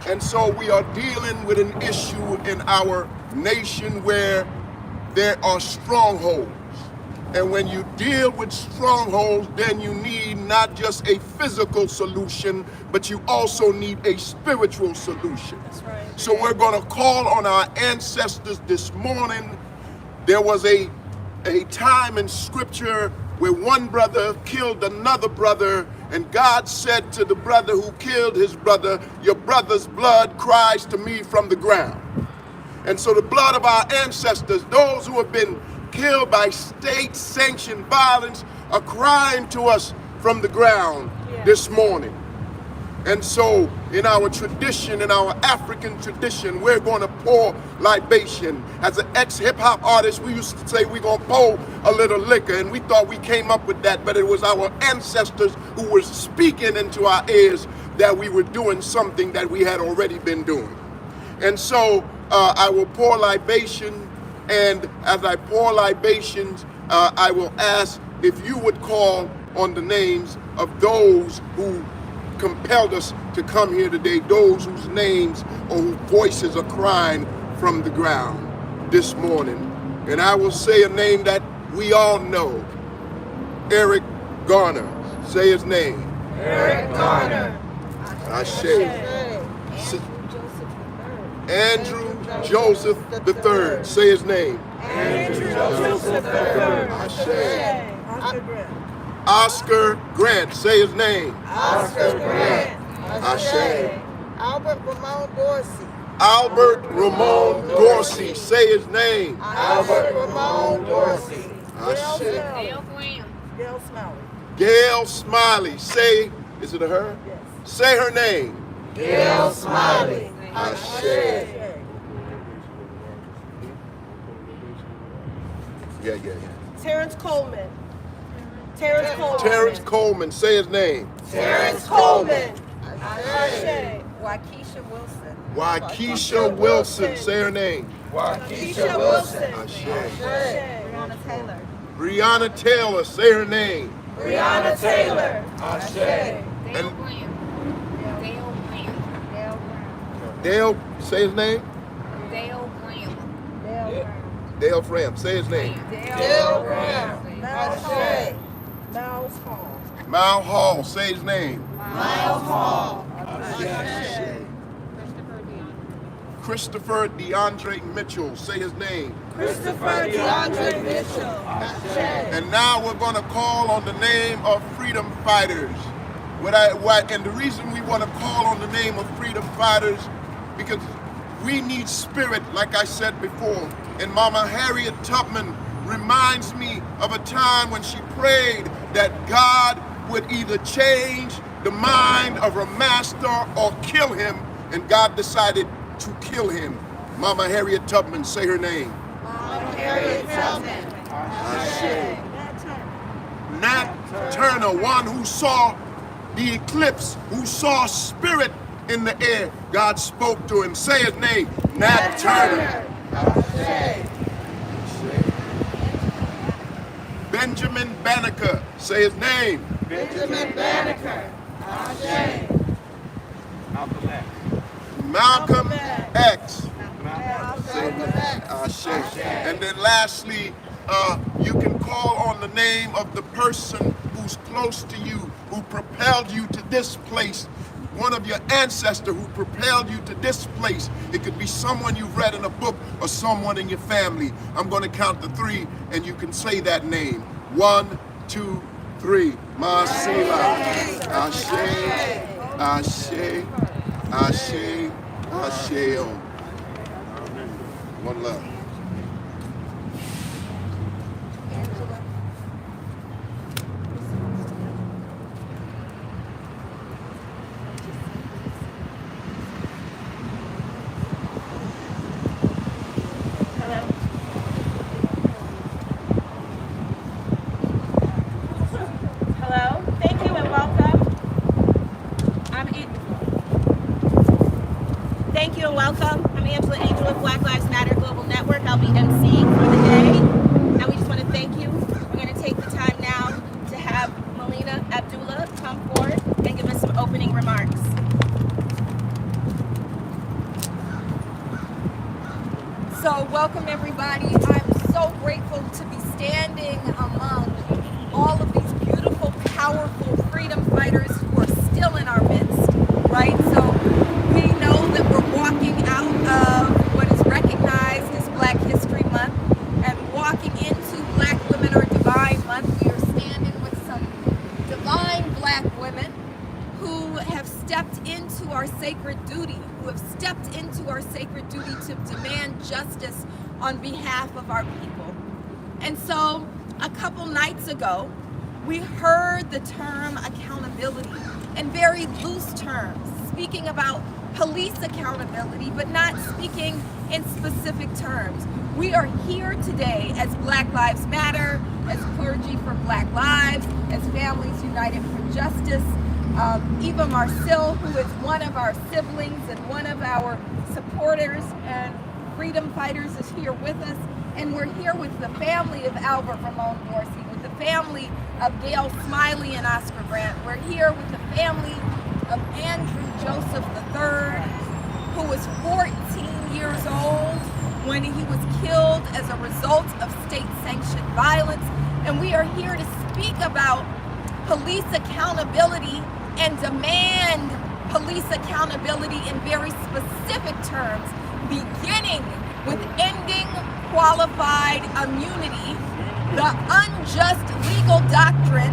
And so we are dealing with an issue in our nation where there are strongholds. And when you deal with strongholds, then you need not just a physical solution, but you also need a spiritual solution. That's right. So we're going to call on our ancestors this morning. There was a time in scripture where one brother killed another brother, and God said to the brother who killed his brother, "Your brother's blood cries to me from the ground." And so the blood of our ancestors, those who have been killed by state-sanctioned violence, are crying to us from the ground this morning. And so in our tradition, in our African tradition, we're going to pour libation. As an ex-hip-hop artist, we used to say we're going to pour a little liquor, and we thought we came up with that, but it was our ancestors who were speaking into our ears that we were doing something that we had already been doing. And so I will pour libation, and as I pour libations, I will ask if you would call on the names of those who compelled us to come here today, those whose names or whose voices are crying from the ground this morning. And I will say a name that we all know, Eric Garner. Say his name. Eric Garner. Ashe. Andrew Joseph III. Say his name. Andrew Joseph III. Ashe. Oscar Grant. Say his name. Oscar Grant. Ashe. Albert Ramon Dorsey. Albert Ramon Dorsey. Say his name. Albert Ramon Dorsey. Ashe. Gail Smiley. Gail Smiley. Say, is it a her? Yes. Say her name. Gail Smiley. Ashe. Yeah. Terrence Coleman. Terrence Coleman. Say his name. Terrence Coleman. Ashe. Waukesha Wilson. Waukesha Wilson. Say her name. Waukesha Wilson. Ashe. Breonna Taylor. Breonna Taylor. Say her name. Breonna Taylor. Ashe. Dale Graham. Dale Graham. Dale. Say his name. Dale Graham. Dale Fram. Say his name. Dale Graham. Ashe. Miles Hall. Mal Hall. Say his name. Miles Hall. Ashe. Christopher DeAndre Mitchell. Say his name. Christopher DeAndre Mitchell. And now we're going to call on the name of freedom fighters. And the reason we want to call on the name of freedom fighters, because we need spirit, like I said before. And Mama Harriet Tubman reminds me of a time when she prayed that God would either change the mind of her master or kill him, and God decided to kill him. Mama Harriet Tubman. Say her name. Mama Harriet Tubman. Ashe. Nat Turner, one who saw the eclipse, who saw spirit in the air. God spoke to him. Say his name. Nat Turner. Ashe. Benjamin Banneker. Say his name. Benjamin Banneker. Ashe. Malcolm X. Ashe. And then lastly, you can call on the name of the person who's close to you, who propelled you to this place. One of your ancestors who propelled you to this place. It could be someone you've read in a book or someone in your family. I'm going to count to 3 and you can say that name. 1, 2, 3. Masila. Ashe. Ashe. Ashe. Ashe. One love. Hello. Thank you and welcome. Thank you and welcome. I'm Angela Angel of Black Lives Matter Global Network. I'll be emceeing for the day. And we just want to thank you. We're going to take the time now to have Melina Abdullah come forward and give us some opening remarks. So welcome everybody. I'm so grateful to be standing among all of these beautiful, powerful freedom fighters who are still in our midst, right? So we know that we're walking out of what is recognized as Black History Month and walking into Black Women Are Divine Month. We are standing with some divine Black women who have stepped into our sacred duty, to demand justice on behalf of our people. And so a couple nights ago, we heard the term accountability in very loose terms, speaking about police accountability, but not speaking in specific terms. We are here today as Black Lives Matter, as Clergy for Black Lives, as Families United for Justice. Eva Marcel, who is one of our siblings and one of our supporters and freedom fighters, is here with us. And we're here with the family of Albert Ramon Dorsey, with the family of Gail Smiley and Oscar Grant. We're here with the family of Andrew Joseph III, who was 14 years old when he was killed as a result of state-sanctioned violence. And we are here to speak about police accountability and demand police accountability in very specific terms, beginning with ending qualified immunity, the unjust legal doctrine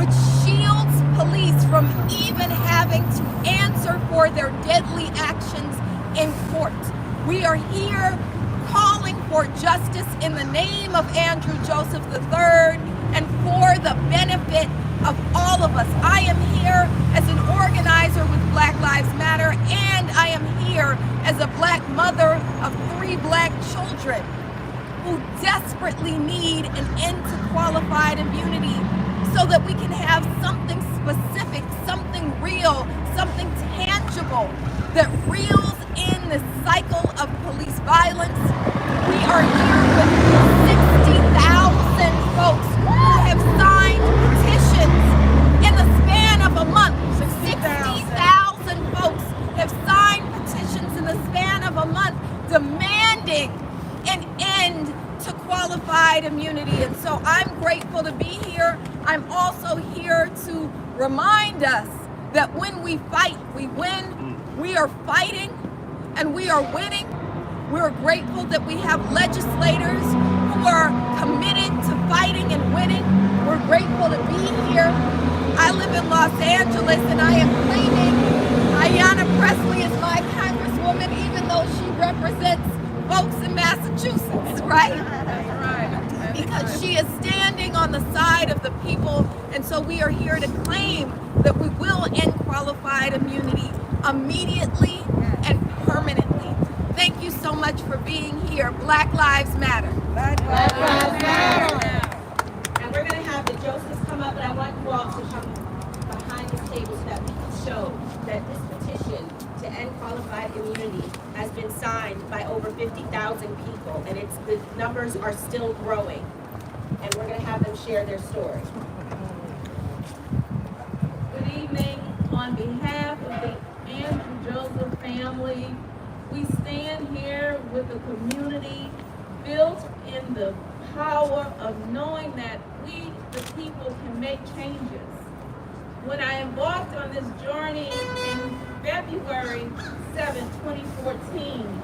which shields police from even having to answer for their deadly actions in court. We are here calling for justice in the name of Andrew Joseph III and for the benefit of all of us. I am here as an organizer with Black Lives Matter, and I am here as a Black mother of 3 Black children who desperately need an end to qualified immunity so that we can have something specific, something real, something tangible that reels in the cycle of police violence. We are here with 60,000 folks who have signed petitions in the span of a month. 60,000 folks have signed petitions in the span of a month demanding an end to qualified immunity. And so I'm grateful to be here. I'm also here to remind us that when we fight, we win. We are fighting and we are winning. We're grateful that we have legislators who are committed to fighting and winning. We're grateful to be here. I live in Los Angeles and I am claiming Ayanna Pressley as my congresswoman, even though she represents folks in Massachusetts, right? Because she is standing on the side of the people, and so we are here to claim that we will end qualified immunity immediately and permanently. Thank you so much for being here. Black Lives Matter. Black Lives Matter. And we're going to have the Josephs come up, and I want you all to come behind this table so that we can show that this petition to end qualified immunity has been signed by over 50,000 people, and the numbers are still growing. And we're going to have them share their story. Good evening. On behalf of the Andrew Joseph family, we stand here with a community built in the power of knowing that we, the people, can make changes. When I embarked on this journey in February 7, 2014,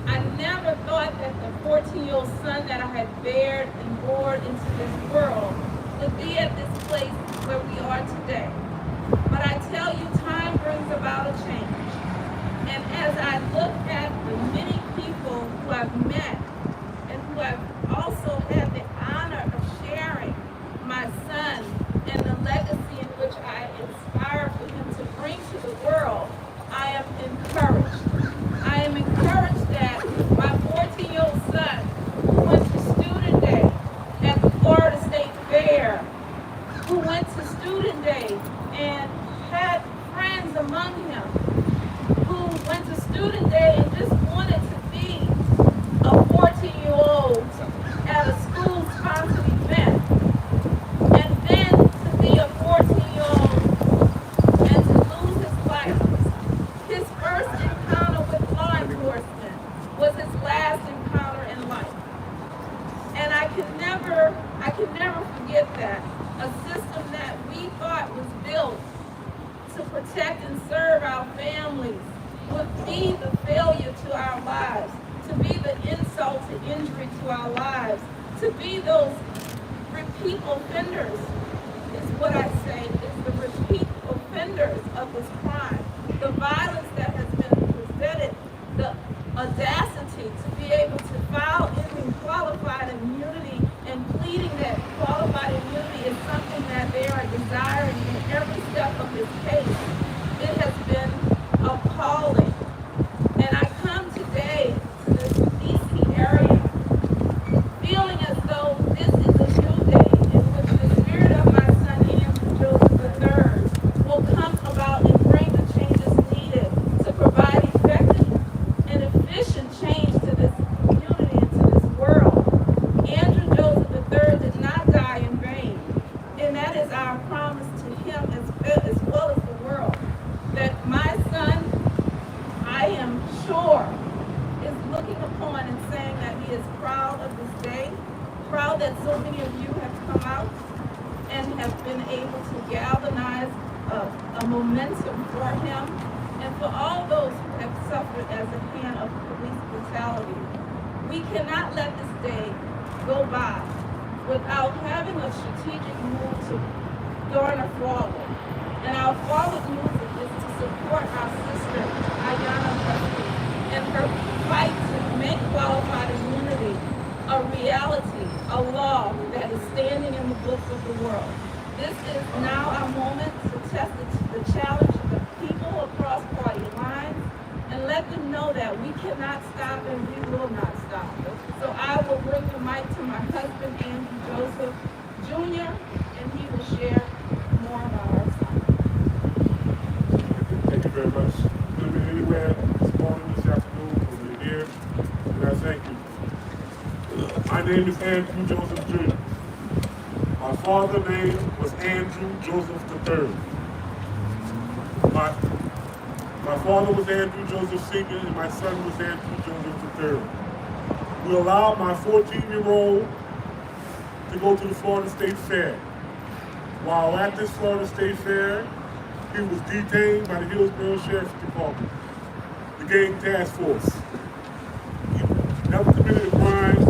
I never thought that the 14-year-old son that I had bared and bore into this world would be at this place where we are today. But I tell you, time brings about a change. And as I look at the many people who I've met and who I've also had the honor of sharing my son and the legacy in which I inspire for him to bring to the world, I am encouraged. I am encouraged that my 14-year-old son who went to student day at the Florida State Fair, who went to student day and had friends among him, who went to student day and just wanted to be a 14-year-old at a school-sponsored event, and then to be a 14-year-old and to lose his life. His first protect and serve our families, would be the failure to our lives, to be the insult to injury to our lives, to be those repeat offenders, is what I say, is the repeat offenders of this crime. The violence that has been presented, the audacity to be able to file in qualified immunity and pleading that qualified immunity is something that they are desiring in every step of this case. It has been appalling. And I come today to this DC area feeling as though this is a new day in which the spirit of my son Andrew Joseph III will come about and bring the changes needed to provide effective and efficient change to this community and to this world. Andrew Joseph III did not die in vain, and that is our promise to him as well as the world, that my son, I am sure, is looking upon and saying that he is proud of this day, proud that so many of you have come out and have been able to galvanize a momentum for him and for all those who have suffered as a hand of police brutality. We cannot let this day go by without having a strategic move to garner forward. And our forward move is to support our sister, Ayanna Pressley, and her fight to make qualified immunity a reality, a law that is standing in the books of the world. This is now our moment to test the challenge of the people across party lines and let them know that we cannot stop and we will not stop. So I will bring the mic to my husband, Andrew Joseph Jr., and he will share more about our son. Thank you very much. Could have been anywhere this morning, this afternoon, when you're here, and I thank you. My name is Andrew Joseph Jr. My father's name was Andrew Joseph III. My father was Andrew Joseph Sr., and my son was Andrew Joseph III. We allowed my 14-year-old to go to the Florida State Fair. While at this Florida State Fair, he was detained by the Hillsborough Sheriff's Department, the gang task force. He never committed a crime.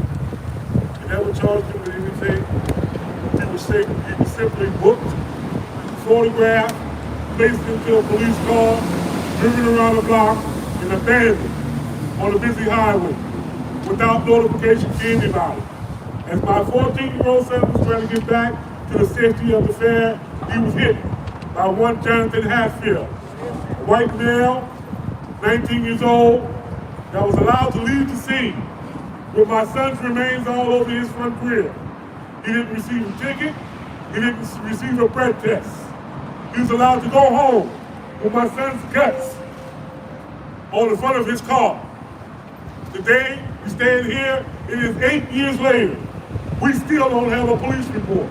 They never charged him with anything. He was simply booked, photographed, placed into a police car, driven around the block, and abandoned on a busy highway without notification to anybody. As my 14-year-old son was trying to get back to the safety of the fair, he was hit by one Jonathan Hatfield, a white male, 19 years old, that was allowed to leave the scene with my son's remains all over his front grill. He didn't receive a ticket. He didn't receive a breath test. He was allowed to go home with my son's guts on the front of his car. Today, we stand here, it is 8 years later. We still don't have a police report.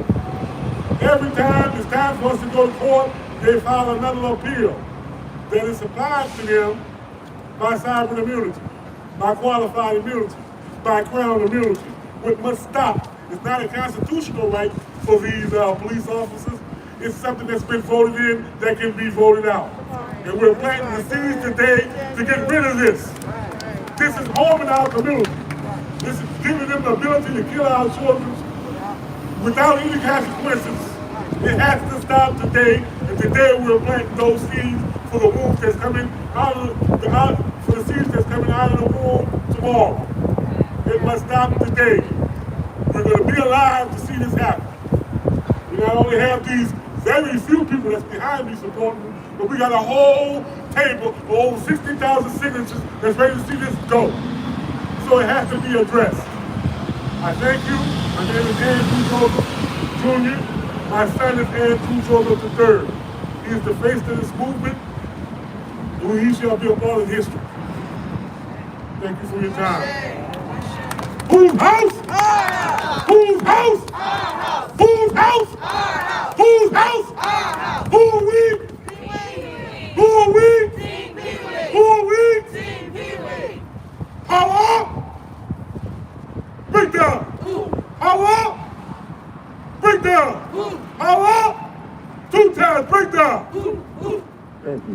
Every time it's time for us to go to court, they file another appeal that is applied to them by sovereign immunity, by qualified immunity, by crown immunity, which must stop. It's not a constitutional right for these police officers. It's something that's been voted in that can be voted out. And we're planting the seeds today to get rid of this. This is harming our community. This is giving them the ability to kill our children without any consequences. It has to stop today, and today we're planting those seeds for the womb that's coming out of for the seeds that's coming out of the womb tomorrow. It must stop today. We're going to be alive to see this happen. We not only have these very few people that's behind me supporting me, but we got a whole table of over 60,000 signatures that's ready to see this go. So it has to be addressed. I thank you. My name is Andrew Joseph Jr. My son is Andrew Joseph III. He is the face of this movement, and he shall be a part of history. Thank you for your time. Whose house? Our house. Whose house? Our house. Whose house? Our house. Whose house? Our house. Who are we? Who are we? Team Pee-wee. Who are we? Team Pee-wee. Power. Break down. Power. Break down. Power. 2 times. Break down. Thank you.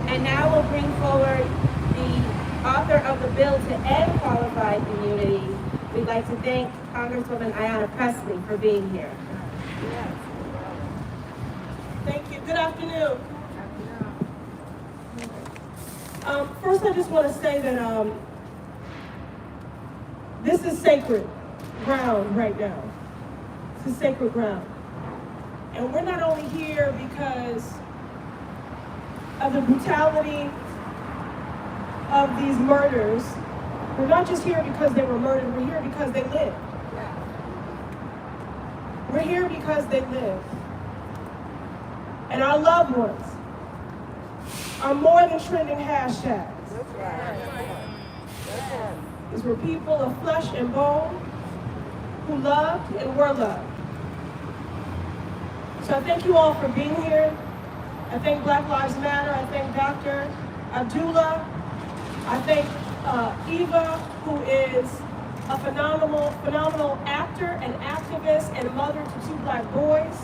And now we'll bring forward the author of the bill to end qualified immunity. We'd like to thank Congresswoman Ayanna Pressley for being here. Thank you. Good afternoon. First, I just want to say that this is sacred ground right now. This is sacred ground. And we're not only here because of the brutality of these murders. We're not just here because they were murdered, we're here because they lived. We're here because they lived. And our loved ones are more than trending hashtags. These were people of flesh and bone who loved and were loved. So I thank you all for being here. I thank Black Lives Matter. I thank Dr. Abdullah. I thank Eva, who is a phenomenal actor and activist and mother to 2 Black boys.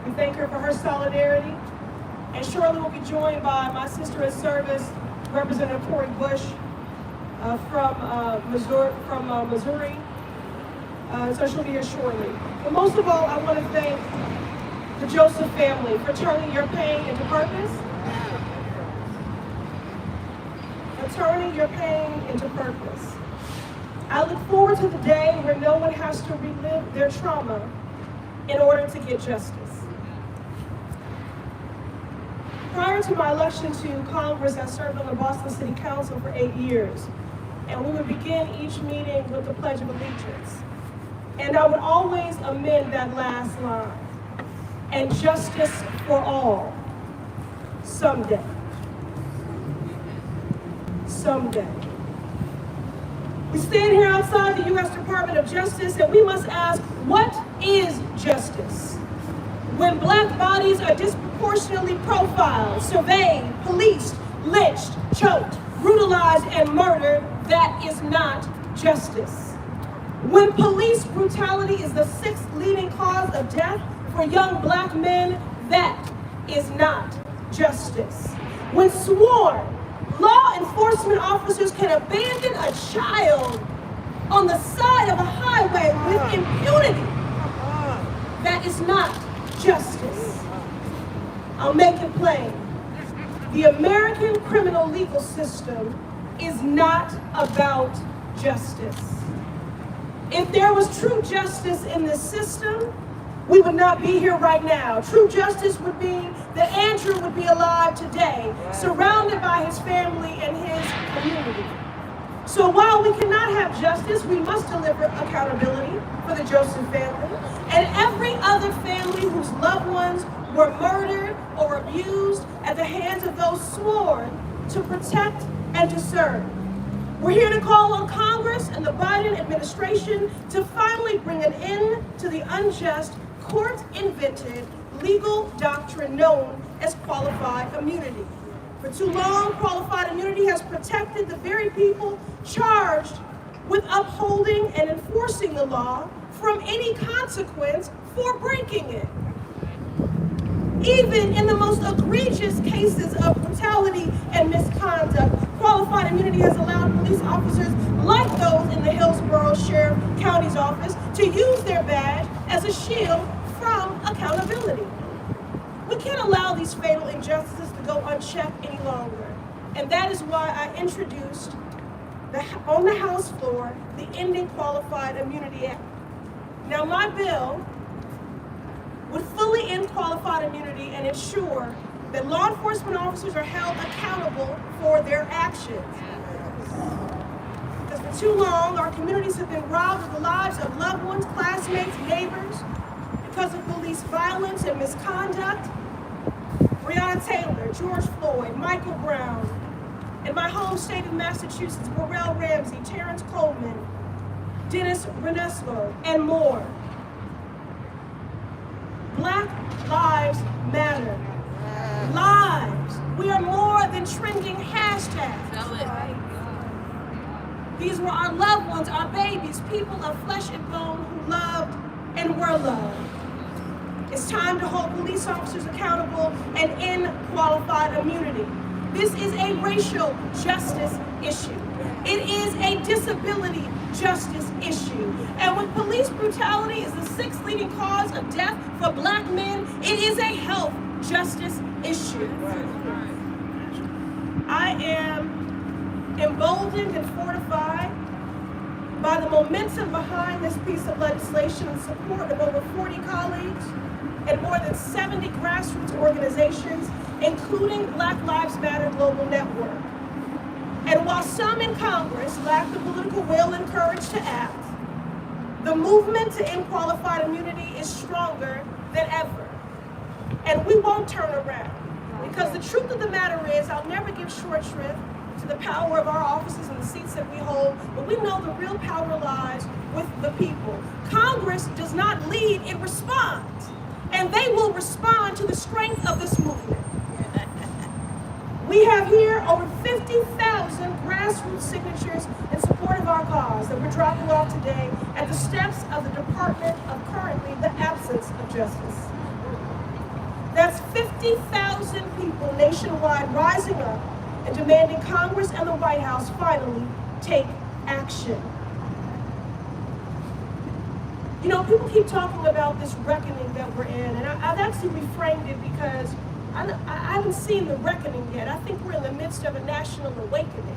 We thank her for her solidarity. And shortly we'll be joined by my sister in service, Representative Cori Bush from Missouri. So she'll be here shortly. But most of all, I want to thank the Joseph family for turning your pain into purpose. Turning your pain into purpose. I look forward to the day where no one has to relive their trauma in order to get justice. Prior to my election to Congress, I served on the Boston City Council for 8 years, and we would begin each meeting with the Pledge of Allegiance. And I would always amend that last line, and justice for all, someday. Someday. We stand here outside the U.S. Department of Justice and we must ask, what is justice? When Black bodies are disproportionately profiled, surveyed, policed, lynched, choked, brutalized, and murdered, that is not justice. When police brutality is the 6th leading cause of death for young Black men, that is not justice. When sworn law enforcement officers can abandon a child on the side of a highway with impunity, that is not justice. I'll make it plain. The American criminal legal system is not about justice. If there was true justice in this system, we would not be here right now. True justice would be that Andrew would be alive today, surrounded by his family and his community. So while we cannot have justice, we must deliver accountability for the Joseph family and every other family whose loved ones were murdered or abused at the hands of those sworn to protect and to serve. We're here to call on Congress and the Biden administration to finally bring an end to the unjust, court-invented legal doctrine known as qualified immunity. For too long, qualified immunity has protected the very people charged with upholding and enforcing the law from any consequence for breaking it. Even in the most egregious cases of brutality and misconduct, qualified immunity has allowed police officers like those in the Hillsborough Sheriff County's office to use their badge as a shield from accountability. We can't allow these fatal injustices to go unchecked any longer. And that is why I introduced on the House floor the Ending Qualified Immunity Act. Now, my bill would fully end qualified immunity and ensure that law enforcement officers are held accountable for their actions. Because for too long, our communities have been robbed of the lives of loved ones, classmates, neighbors, because of police violence and misconduct. Breonna Taylor, George Floyd, Michael Brown, in my home state of Massachusetts, Burrell Ramsey, Terrence Coleman, Dennis Renesco, and more. Black lives matter. Lives. We are more than trending hashtags. These were our loved ones, our babies, people of flesh and bone who loved and were loved. It's time to hold police officers accountable and end qualified immunity. This is a racial justice issue. It is a disability justice issue. And when police brutality is the sixth leading cause of death for black men, it is a health justice issue. I am emboldened and fortified by the momentum behind this piece of legislation in support of over 40 colleagues and more than 70 grassroots organizations, including Black Lives Matter Global Network. And while some in Congress lack the political will and courage to act, the movement to end qualified immunity is stronger than ever. And we won't turn around. Because the truth of the matter is, I'll never give short shrift to the power of our offices and the seats that we hold, but we know the real power lies with the people. Congress does not lead, it responds. And they will respond to the strength of this movement. We have here over 50,000 grassroots signatures in support of our cause that we're dropping off today at the steps of the Department of currently the absence of justice. That's 50,000 people nationwide rising up and demanding Congress and the White House finally take action. You know, people keep talking about this reckoning that we're in, and I've actually reframed it because I haven't seen the reckoning yet. I think we're in the midst of a national awakening,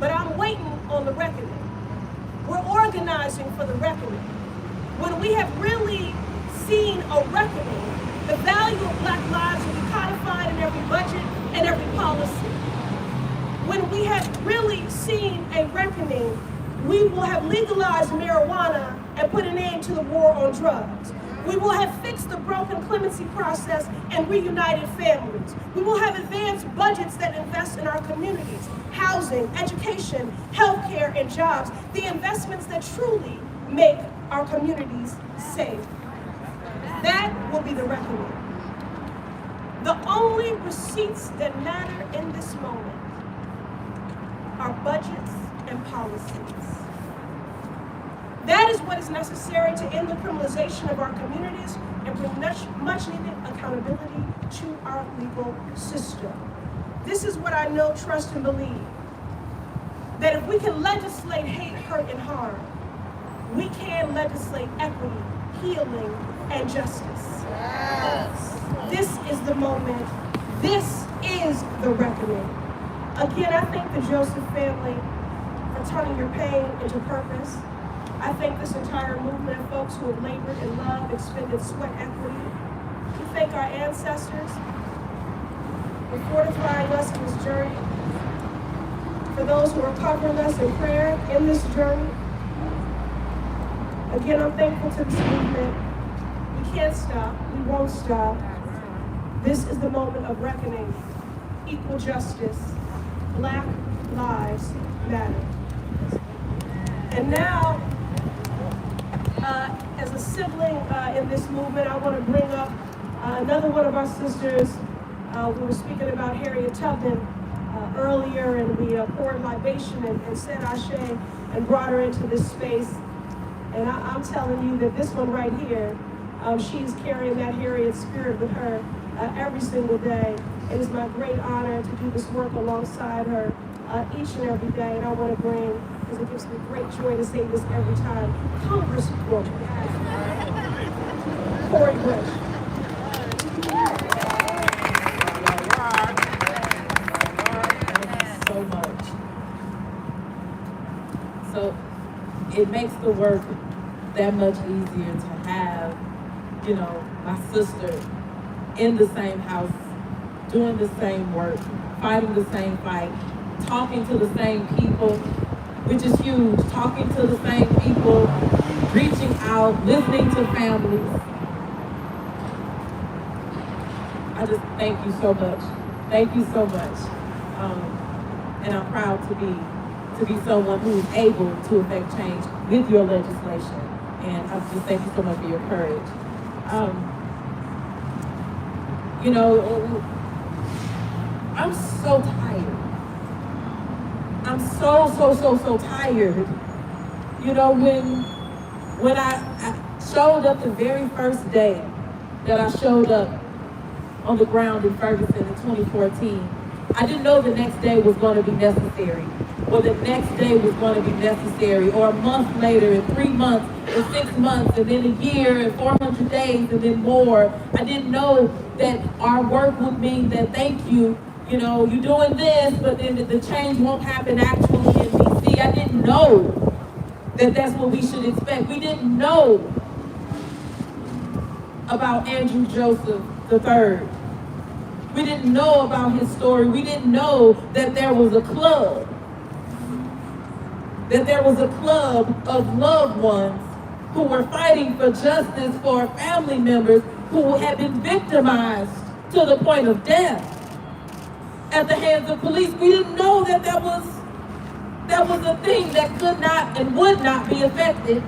but I'm waiting on the reckoning. We're organizing for the reckoning. When we have really seen a reckoning, the value of Black lives will be codified in every budget and every policy. When we have really seen a reckoning, we will have legalized marijuana and put an end to the war on drugs. We will have fixed the broken clemency process and reunited families. We will have advanced budgets that invest in our communities, housing, education, healthcare, and jobs, the investments that truly make our communities safe. That will be the reckoning. The only receipts that matter in this moment are budgets and policies. That is what is necessary to end the criminalization of our communities and bring much needed accountability to our legal system. This is what I know, trust, and believe. That if we can legislate hate, hurt, and harm, we can legislate equity, healing, and justice. Yes. This is the moment. This is the reckoning. Again, I thank the Joseph family for turning your pain into purpose. I thank this entire movement of folks who have labored in love, expended sweat equity. We thank our ancestors for fortifying us in this journey. For those who are covering us in prayer in this journey. Again, I'm thankful to this movement. We can't stop. We won't stop. This is the moment of reckoning. Equal justice. Black lives matter. And now, as a sibling in this movement, I want to bring up another one of our sisters. We were speaking about Harriet Tubman earlier, and we poured libation and said Ashe and brought her into this space. And I'm telling you that this one right here, she's carrying that Harriet spirit with her every single day. It is my great honor to do this work alongside her each and every day. And I want to bring, because it gives me great joy to say this every time, Congresswoman Cori Bush. So much. So it makes the work that much easier to have, my sister in the same house, doing the same work, fighting the same fight, talking to the same people, which is huge, talking to the same people, reaching out, listening to families. I just thank you so much. Thank you so much. And I'm proud to be someone who is able to affect change with your legislation. And I just thank you so much for your courage. I'm so tired. I'm so tired. When I showed up the very first day that I showed up on the ground in Ferguson in 2014, I didn't know the next day was going to be necessary, or the next day was going to be necessary, or a month later, and 3 months, and 6 months, and then a year, and 400 days, and then more. I didn't know that our work would mean that thank you, you know, you're doing this, but then the change won't happen actually in DC. I didn't know that that's what we should expect. We didn't know about Andrew Joseph III. We didn't know about his story. We didn't know that there was a club. That there was a club of loved ones who were fighting for justice for family members who had been victimized to the point of death at the hands of police. We didn't know that that was a thing that could not and would not be affected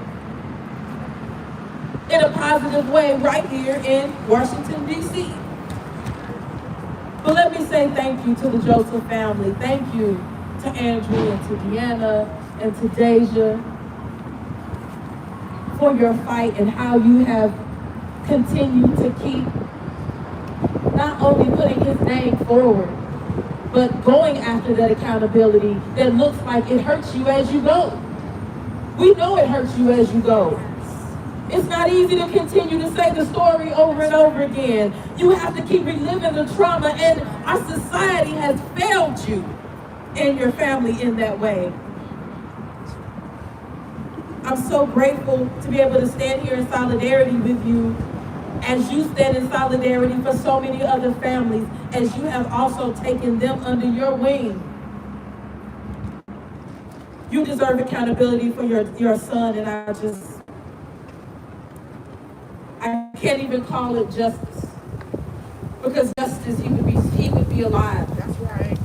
in a positive way right here in Washington, D.C. But let me say thank you to the Joseph family. Thank you to Andrew and to Deanna and to Deja for your fight and how you have continued to keep not only putting his name forward, but going after that accountability that looks like it hurts you as you go. We know it hurts you as you go. It's not easy to continue to say the story over and over again. You have to keep reliving the trauma, and our society has failed you and your family in that way. I'm so grateful to be able to stand here in solidarity with you as you stand in solidarity for so many other families, as you have also taken them under your wing. You deserve accountability for your son, and I can't even call it justice, because justice, he would be alive. That's right.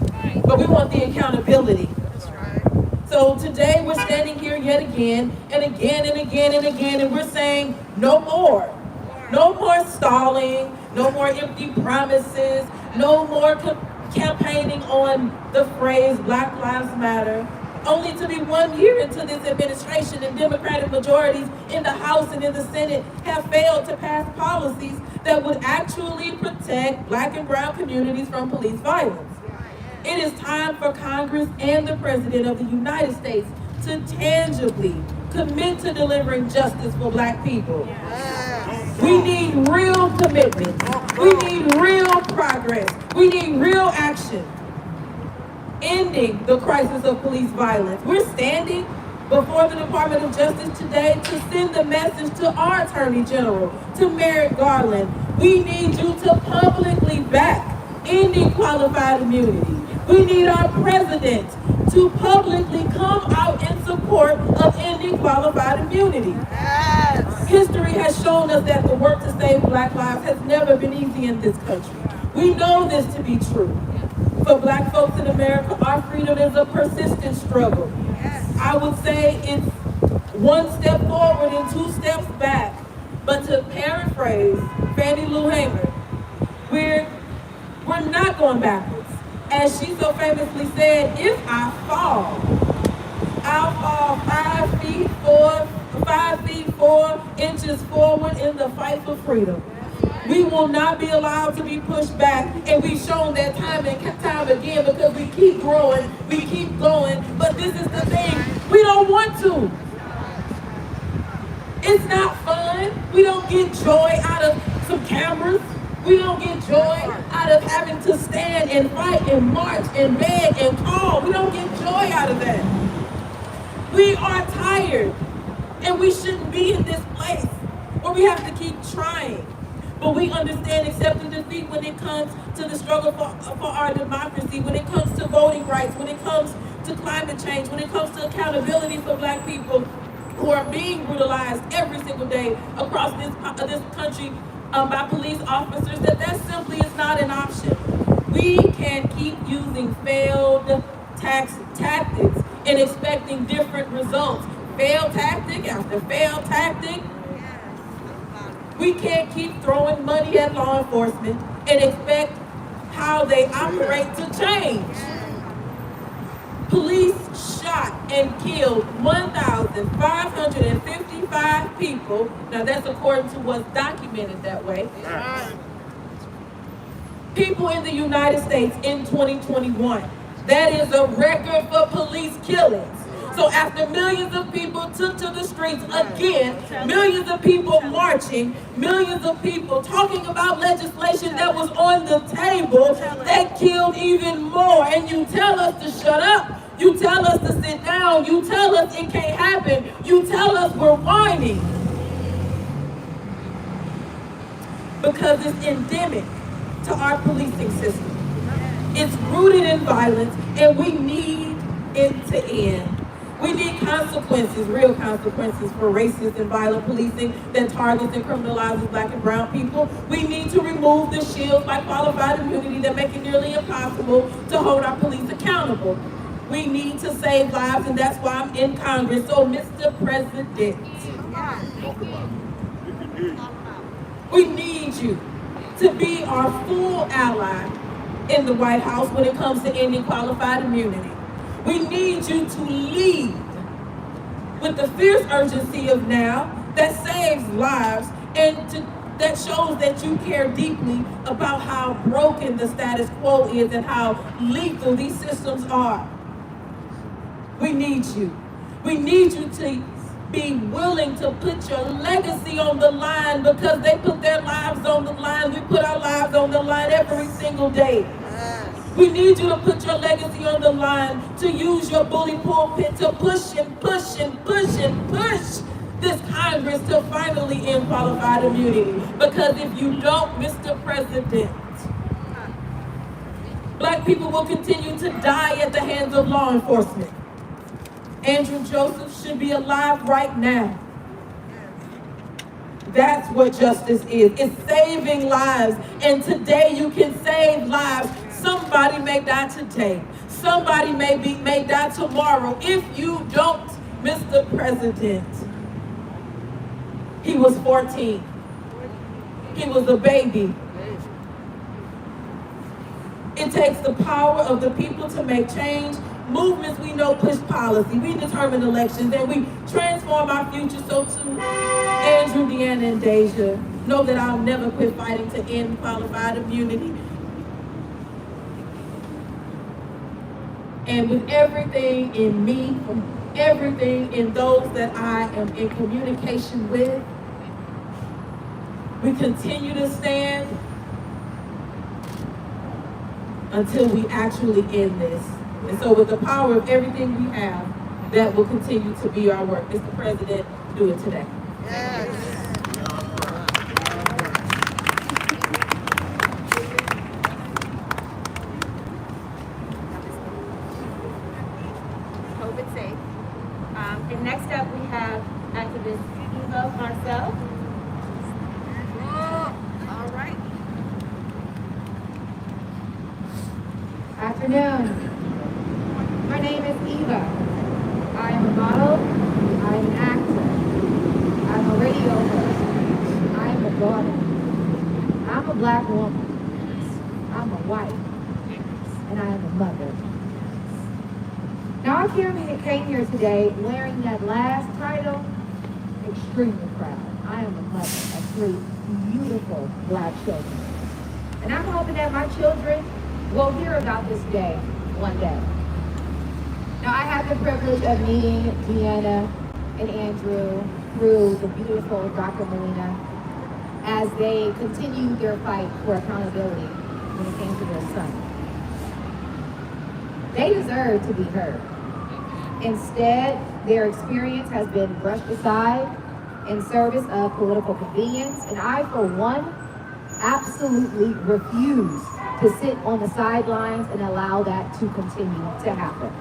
But we want the accountability. That's right. So today we're standing here yet again and again and again and again, and we're saying no more. No more stalling, no more empty promises, no more campaigning on the phrase Black Lives Matter, only to be 1 year into this administration and Democratic majorities in the House and in the Senate have failed to pass policies that would actually protect Black and brown communities from police violence. It is time for Congress and the President of the United States to tangibly commit to delivering justice for Black people. We need real commitment. We need real progress. We need real action. Ending the crisis of police violence. We're standing before the Department of Justice today to send the message to our Attorney General, to Merrick Garland. We need you to publicly back ending qualified immunity. We need our President to publicly come out in support of ending qualified immunity. Yes. History has shown us that the work to save Black lives has never been easy in this country. We know this to be true. For Black folks in America, our freedom is a persistent struggle. I would say it's 1 step forward and 2 steps back. But to paraphrase Fannie Lou Hamer, we're not going backwards. As she so famously said, if I fall, I'll fall 5 feet 4 inches forward in the fight for freedom. We will not be allowed to be pushed back, and we've shown that time and time again, because we keep growing, we keep going, but this is the thing, we don't want to. It's not fun. We don't get joy out of some cameras. We don't get joy out of having to stand and fight and march and beg and call. We don't get joy out of that. We are tired, and we shouldn't be in this place where we have to keep trying. But we understand accepting defeat when it comes to the struggle for our democracy, when it comes to voting rights, when it comes to climate change, when it comes to accountability for Black people who are being brutalized every single day across this country by police officers, that simply is not an option. We can't keep using failed tactics and expecting different results. Failed tactic after failed tactic. We can't keep throwing money at law enforcement and expect how they operate to change. Police shot and killed 1,555 people. Now that's according to what's documented that way. people in the United States in 2021. That is a record for police killings. So after millions of people took to the streets again, millions of people marching, millions of people talking about legislation that was on the table, that killed even more. And you tell us to shut up. You tell us to sit down. You tell us it can't happen. You tell us we're whining. Because it's endemic to our policing system. It's rooted in violence, and we need it to end. We need consequences, real consequences for racist and violent policing that targets and criminalizes Black and brown people. We need to remove the shields like qualified immunity that make it nearly impossible to hold our police accountable. We need to save lives, and that's why I'm in Congress. So, Mr. President, we need you to be our full ally in the White House when it comes to ending qualified immunity. We need you to lead with the fierce urgency of now that saves lives and that shows that you care deeply about how broken the status quo is and how lethal these systems are. We need you. We need you to be willing to put your legacy on the line because they put their lives on the line. We put our lives on the line every single day. We need you to put your legacy on the line, to use your bully pulpit to push and push and push and push this Congress to finally end qualified immunity. Because if you don't, Mr. President, Black people will continue to die at the hands of law enforcement. Andrew Joseph should be alive right now. That's what justice is. It's saving lives. And today you can save lives. Somebody may die today. Somebody may die tomorrow. If you don't, Mr. President. He was 14. He was a baby. It takes the power of the people to make change. Movements we know push policy. We determine elections and we transform our future. So to Andrew, Deanna, and Deja, know that I'll never quit fighting to end qualified immunity. And with everything in me, everything in those that I am in communication with, we continue to stand until we actually end this. And so with the power of everything we have, that will continue to be our work. Mr. President, do it today. Yes. COVID safe. And next up we have activist Eva Marcel. All right. Afternoon. My name is Eva. I am a model. I am an actor. I'm a radio host. I am a daughter. I'm a Black woman. I'm a wife. And I am a mother. Now I came here today wearing that last title, extremely proud. I am a mother of 3 beautiful Black children. And I'm hoping that my children will hear about this day one day. Now I had the privilege of meeting Deanna and Andrew through the beautiful Dr. Molina as they continued their fight for accountability when it came to their son. They deserve to be heard. Instead, their experience has been brushed aside in service of political convenience, and I, for one, absolutely refuse to sit on the sidelines and allow that to continue to happen.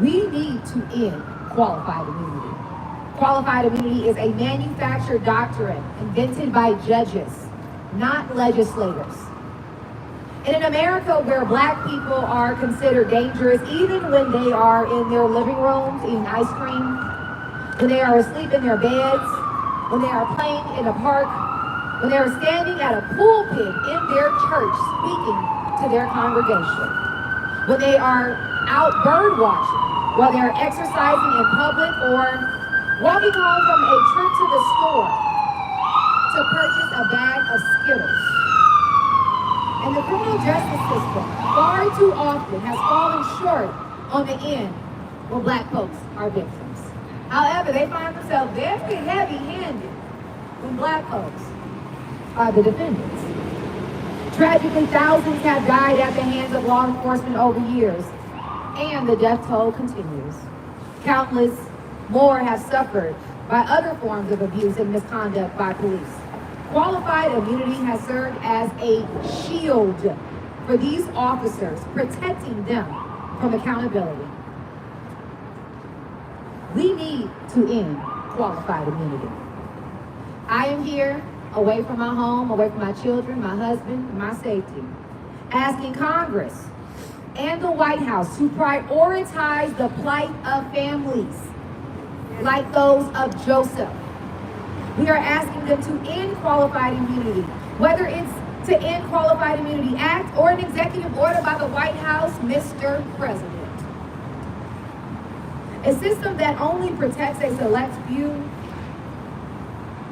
We need to end qualified immunity. Qualified immunity is a manufactured doctrine invented by judges, not legislators. In an America where Black people are considered dangerous even when they are in their living rooms eating ice cream, when they are asleep in their beds, when they are playing in a park, when they are standing at a pulpit in their church speaking to their congregation, when they are out bird watching, while they're exercising in public or walking home from a trip to the store to purchase a bag of Skittles. all too often has fallen short on the end when black folks are victims. However, they find themselves very heavy-handed when black folks are the defendants. Tragically, thousands have died at the hands of law enforcement over years, and the death toll continues. Countless more have suffered by other forms of abuse and misconduct by police. Qualified immunity has served as a shield for these officers, protecting them from accountability. We need to end qualified immunity. I am here, away from my home, away from my children, my husband, my safety, asking Congress and the White House to prioritize the plight of families like those of Joseph. We are asking them to end qualified immunity, whether it's to end Qualified Immunity Act or an executive order by the White House, Mr. President. A system that only protects a select few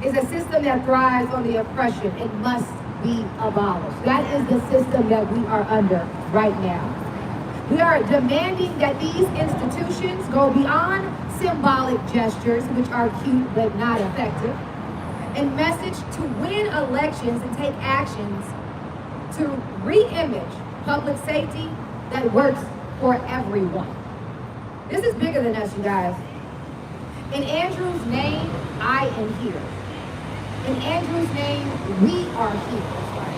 is a system that thrives on the oppression. It must be abolished. That is the system that we are under right now. We are demanding that these institutions go beyond symbolic gestures, which are cute but not effective, and message to win elections and take actions to re-image public safety that works for everyone. This is bigger than us, you guys. In Andrew's name, I am here. In Andrew's name, we are here.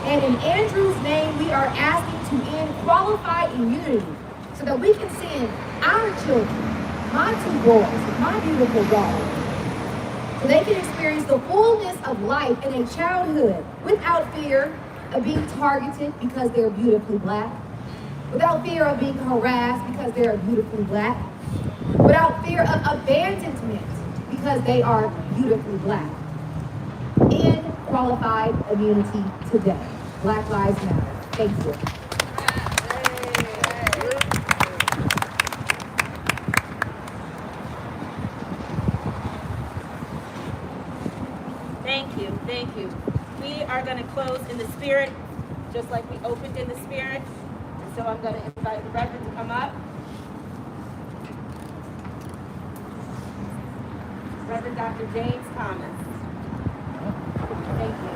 And in Andrew's name, we are asking to end qualified immunity so that we can send our children, my two boys, my beautiful daughter, so they can experience the fullness of life in a childhood without fear of being targeted because they're beautifully black, without fear of being harassed because they're beautifully black, without fear of abandonment because they are beautifully black. End qualified immunity today. Black Lives Matter. Thank you. Thank you. We are going to close in the spirit, just like we opened in the spirit. And so I'm going to invite the Reverend to come up. Reverend Dr. James Thomas. Thank you.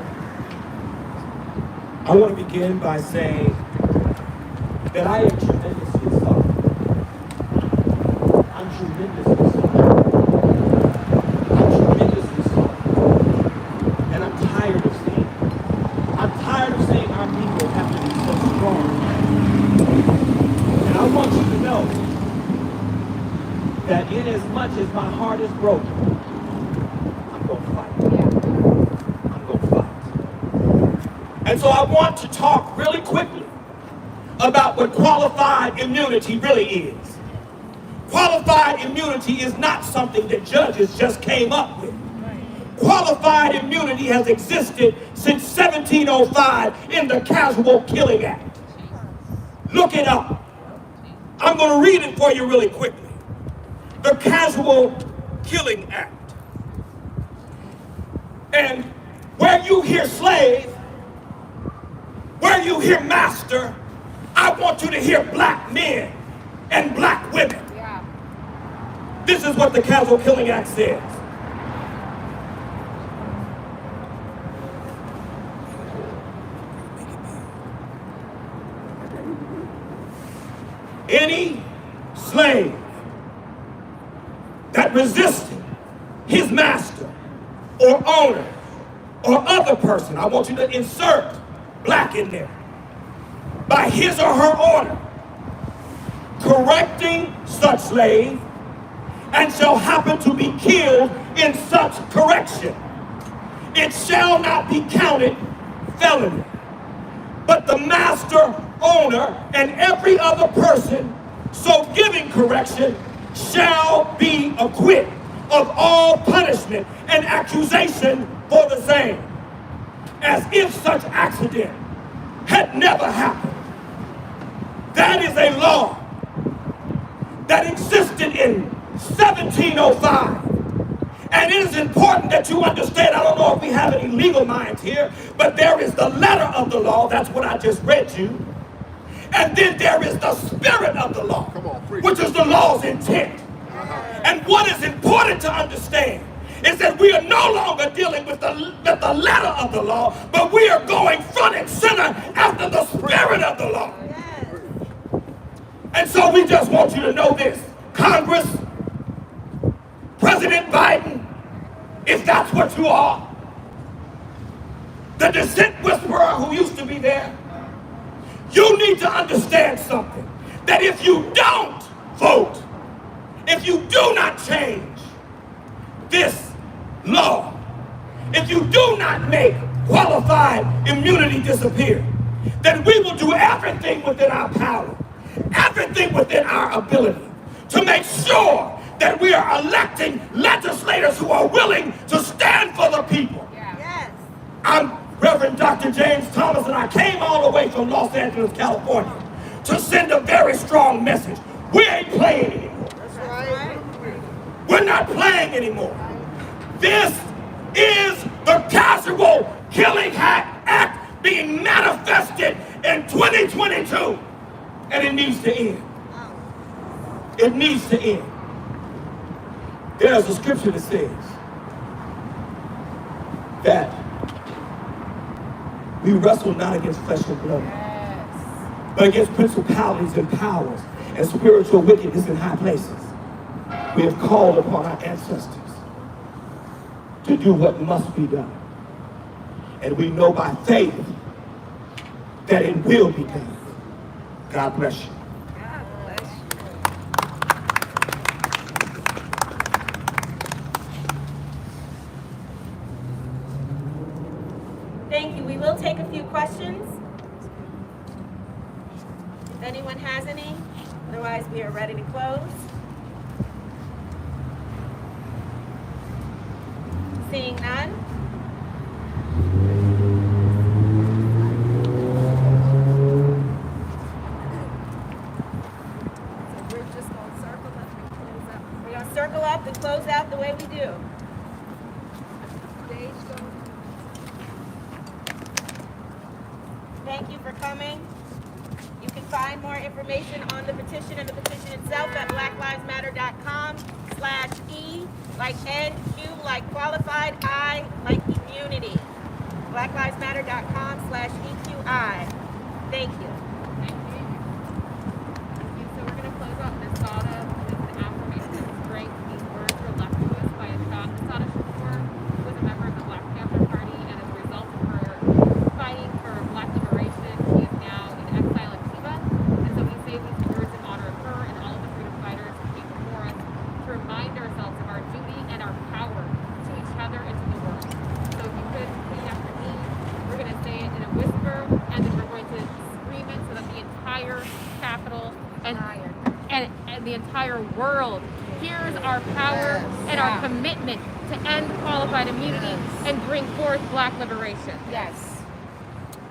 I want to begin by saying that I am tremendously sorry. I'm tremendously sorry. I'm tremendously sorry. And I'm tired of seeing it. I'm tired of seeing our people have to be so strong. And I want you to know that in as much as my heart is broken, I'm going to fight. I'm going to fight. And so I want to talk really quickly about what qualified immunity really is. Qualified immunity is not something that judges just came up with. Qualified immunity has existed since 1705 in the Casual Killing Act. Look it up. I'm going to read it for you really quickly. The Casual Killing Act. And where you hear slave, where you hear master, I want you to hear black men and black women. Yeah. This is what the Casual Killing Act says. Any slave that resisted his master or owner or other person, I want you to insert black in there, by his or her order, correcting such slave, and shall happen to be killed in such correction, it shall not be counted felony. But the master, owner, and every other person so giving correction shall be acquitted of all punishment and accusation for the same, as if such accident had never happened. That is a law that existed in 1705. And it is important that you understand, I don't know if we have any legal minds here, but there is the letter of the law, that's what I just read you. And then there is the spirit of the law, which is the law's intent. And what is important to understand is that we are no longer dealing with the letter of the law, but we are going front and center after the spirit of the law. And so we just want you to know this. Congress, President Biden, if that's what you are, the dissent whisperer who used to be there, you need to understand something. That if you don't vote, if you do not change this law, if you do not make qualified immunity disappear, then we will do everything within our power, everything within our ability to make sure that we are electing legislators who are willing to stand for the people. Yes. I'm Reverend Dr. James Thomas, and I came all the way from Los Angeles, California, to send a very strong message. We ain't playing anymore. That's right. We're not playing anymore. This is the casual killing act being manifested in 2022, and it needs to end. It needs to end. There's a scripture that says that we wrestle not against flesh and blood, but against principalities and powers and spiritual wickedness in high places. We have called upon our ancestors to do what must be done. And we know by faith that it will be done. God bless you. Thank you. We will take a few questions. If anyone has any, otherwise we are ready to close. Seeing none. We're just going to circle up and close up. We're going to circle up and close out the way we do. Stage go. Thank you for coming. You can find more information on the petition and the petition itself at blacklivesmatter.com/E, like N, Q, like qualified, I, like immunity. blacklivesmatter.com/EQI. Thank you. Thank you. So we're going to close out this Sada with an affirmation of strength. These words were left to us by a Sada Shakur, who was a member of the Black Panther Party, and as a result of her fighting for Black liberation, she is now in exile in Cuba. And so we say these words in honor of her and all of the freedom fighters who came before us to remind ourselves of our duty and our power to each other and to the world. So if you could repeat after me, we're going to say it in a whisper, and then we're going to scream it so that the entire Capitol and the entire world hears our power and our commitment to end qualified immunity and bring forth Black liberation. Yes.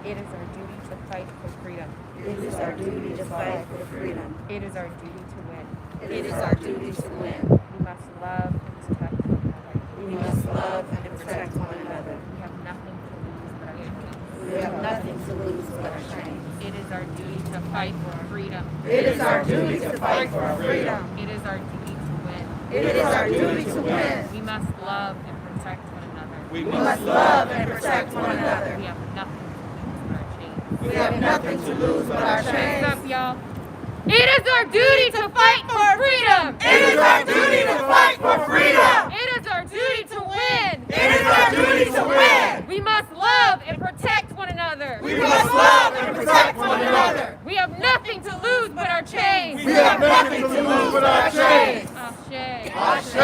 It is our duty to fight for freedom. It is our duty to fight for freedom. It is our duty to win. It is our duty to win. We must love and protect one another. We must love and protect one another. We have nothing to lose but our chains. We have nothing to lose but our chains. It is our duty to fight for freedom. It is our duty to fight for freedom. It is our duty to win. It is our duty to win. We must love and protect one another. We must love and protect one another. We have nothing to lose but our chains. We have nothing to lose but our Hands chains. up, y'all. It is our duty to fight for freedom. It is our duty to fight for freedom. It is our duty to win. It is our duty to win. We must love and protect one another. We must love and protect one another. We have nothing to lose but our chains. We have nothing to lose but our chains. Ashe. Ashe.